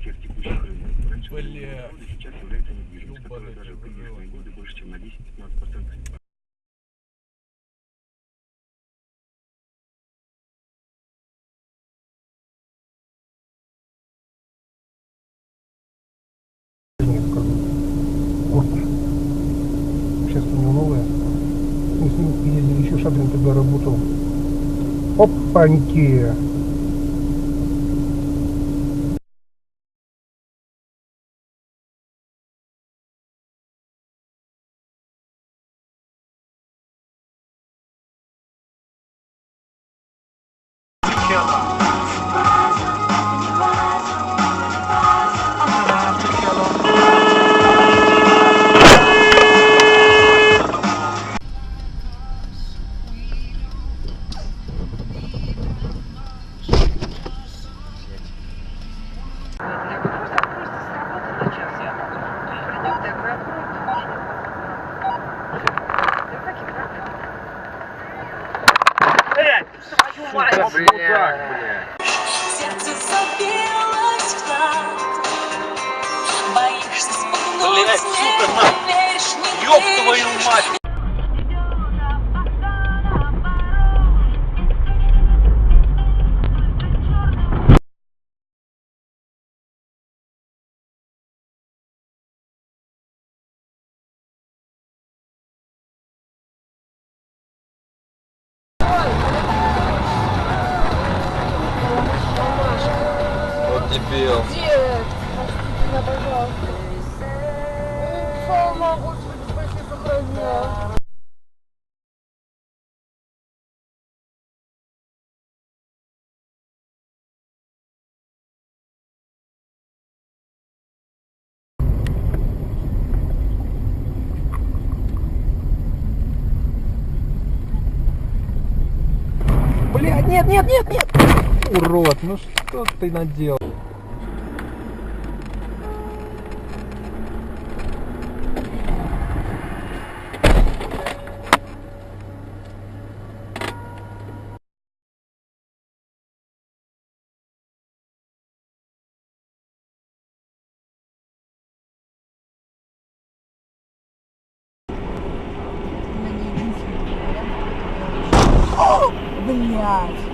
всех текущих рынков. Раньше Бля, сейчас является недвижимость, которая даже в кризисные годы больше, чем на 10-15%. Корпус. Сейчас у него новое. Мы с ним ездили, еще Шадрин тогда работал. Опаньки! Сердце забилось в такт. Боишься спугнуть, не веришь, не ёб твою мать! Вот дебил. Дед, простите меня, пожалуйста. Слава Господи, спаси, сохраняй. Блядь, нет, нет, нет, нет! Урод, ну что ты наделал? Блядь.